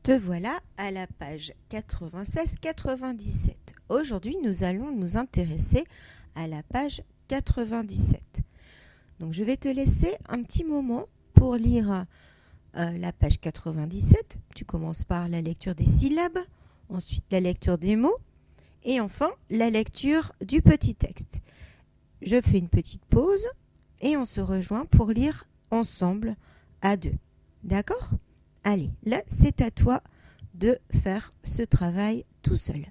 Te voilà à la page 96-97. Aujourd'hui, nous allons nous intéresser à la page 97. Donc, je vais te laisser un petit moment pour lire la page 97. Tu commences par la lecture des syllabes, ensuite la lecture des mots et enfin la lecture du petit texte. Je fais une petite pause et on se rejoint pour lire ensemble à deux. D'accord ? Allez, là, c'est à toi de faire ce travail tout seul.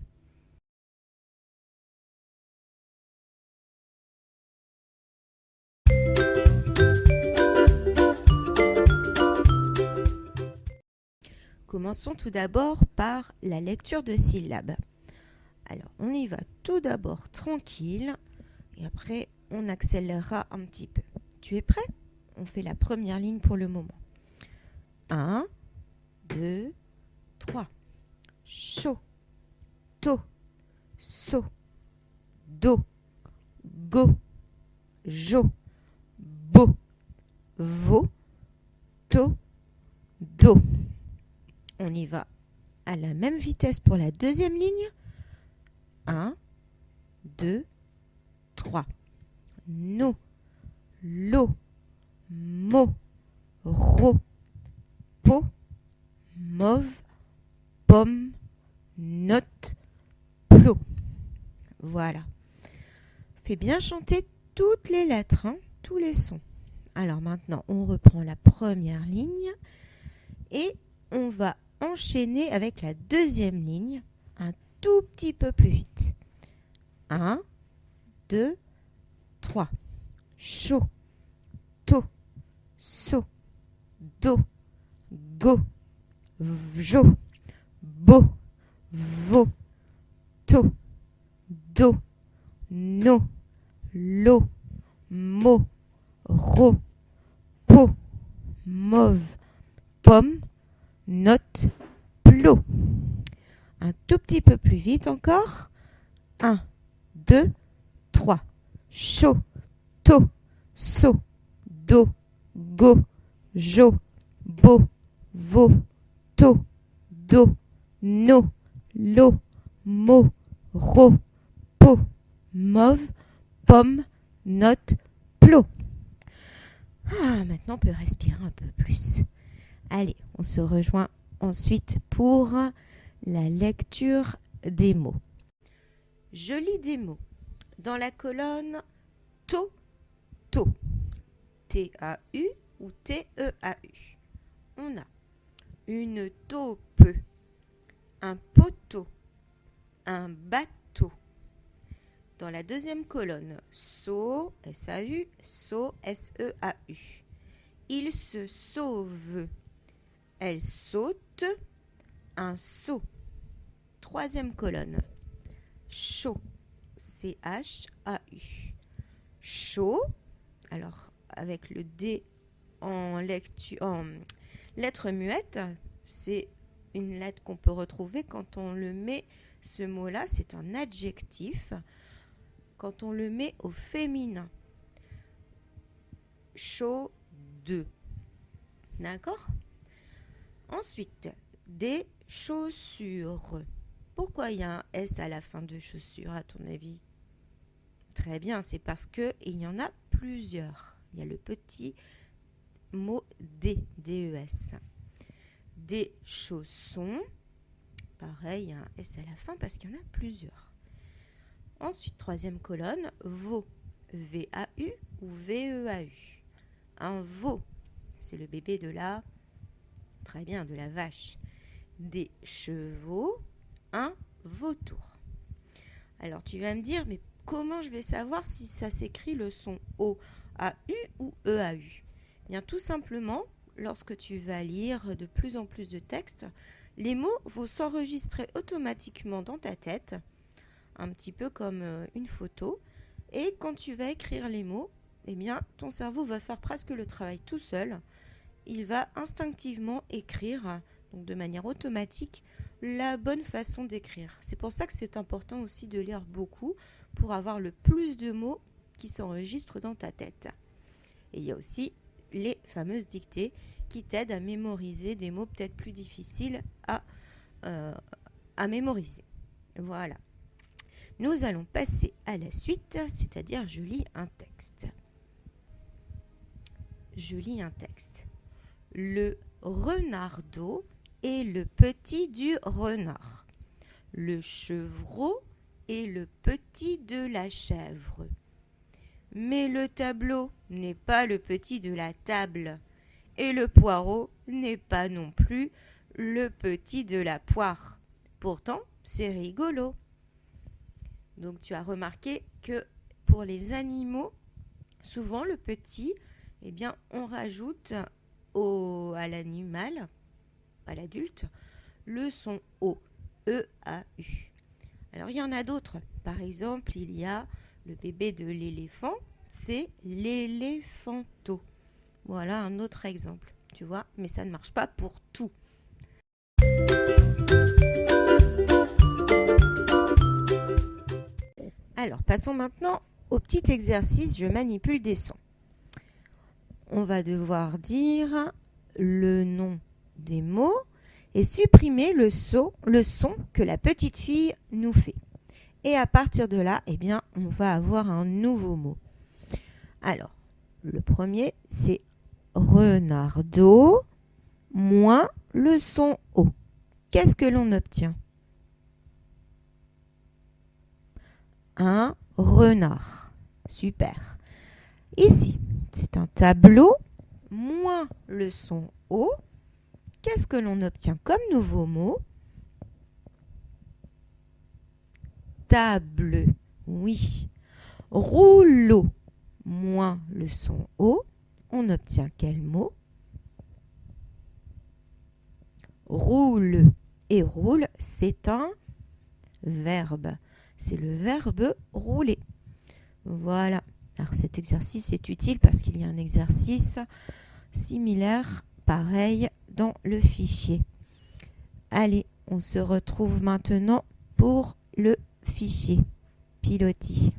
Commençons tout d'abord par la lecture de syllabes. Alors, on y va tout d'abord tranquille et après, on accélérera un petit peu. Tu es prêt ? On fait la première ligne pour le moment. 1, 2, 3. Chaud, to, so, do, go, jo, bo, vo, to, do. On y va à la même vitesse pour la deuxième ligne. 1, 2, 3. No, lo, mo, ro, po, mauve, pomme, note, plot. Voilà. Fais bien chanter toutes les lettres, tous les sons. Alors maintenant, on reprend la première ligne et on va enchaîner avec la deuxième ligne un tout petit peu plus vite. 1, 2, 3. Chaud, to, so, do, go, jo, bo, vo, to, do, no, lo, mo, ro, po, mauve, pomme, note, plot. Un tout petit peu plus vite encore. 1, 2, 3. Chaud, to, so, do, go, jo, bo, vo, to, do, no, lo, mo, ro, po, mauve, pomme, note, plot. Maintenant, on peut respirer un peu plus. Allez, on se rejoint ensuite pour la lecture des mots. Je lis des mots. Dans la colonne to, to, T-A-U ou T-E-A-U, on a une taupe, un poteau, un bateau. Dans la deuxième colonne, so, S-A-U, so, S-E-A-U. Il se sauve. Elle saute, un seau. Troisième colonne, chaud, C-H-A-U. Chaud, alors avec le D en lettre muette, c'est une lettre qu'on peut retrouver quand on le met, ce mot-là, c'est un adjectif, quand on le met au féminin. Chaude. D'accord ? Ensuite, des chaussures. Pourquoi il y a un S à la fin de chaussures, à ton avis ? Très bien, c'est parce qu'il y en a plusieurs. Il y a le petit mot D, D-E-S. Des chaussons. Pareil, il y a un S à la fin parce qu'il y en a plusieurs. Ensuite, troisième colonne, veau, V-A-U ou V-E-A-U. Un veau, c'est le bébé de la... Très bien, de la vache. Des chevaux, un vautour. Alors, tu vas me dire, mais comment je vais savoir si ça s'écrit le son O-A-U ou E-A-U ? Bien, tout simplement, lorsque tu vas lire de plus en plus de textes, les mots vont s'enregistrer automatiquement dans ta tête, un petit peu comme une photo. Et quand tu vas écrire les mots, eh bien, ton cerveau va faire presque le travail tout seul. Il va instinctivement écrire, donc de manière automatique, la bonne façon d'écrire. C'est pour ça que c'est important aussi de lire beaucoup pour avoir le plus de mots qui s'enregistrent dans ta tête. Et il y a aussi les fameuses dictées qui t'aide à mémoriser des mots peut-être plus difficiles à mémoriser. Voilà. Nous allons passer à la suite, c'est-à-dire je lis un texte. Je lis un texte. Le renardeau est le petit du renard. Le chevreau est le petit de la chèvre. Mais le tableau n'est pas le petit de la table. Et le poireau n'est pas non plus le petit de la poire. Pourtant, c'est rigolo. Donc tu as remarqué que pour les animaux, souvent le petit, eh bien, on rajoute à l'animal, à l'adulte, le son O, E-A-U. Alors il y en a d'autres. Par exemple, il y a le bébé de l'éléphant, c'est l'éléphanto. Voilà un autre exemple, tu vois, mais ça ne marche pas pour tout. Alors, passons maintenant au petit exercice, je manipule des sons. On va devoir dire le nom des mots et supprimer le son que la petite fille nous fait. Et à partir de là, eh bien, on va avoir un nouveau mot. Alors, le premier, c'est renardeau moins le son O. Qu'est-ce que l'on obtient ? Un renard. Super. Ici, c'est un tableau moins le son O. Qu'est-ce que l'on obtient comme nouveau mot ? Table. Oui. Rouleau moins le son O. On obtient quel mot ? Roule. Et roule, c'est un verbe. C'est le verbe rouler. Voilà. Alors cet exercice est utile parce qu'il y a un exercice similaire, pareil, dans le fichier. Allez, on se retrouve maintenant pour le fichier Pilotis.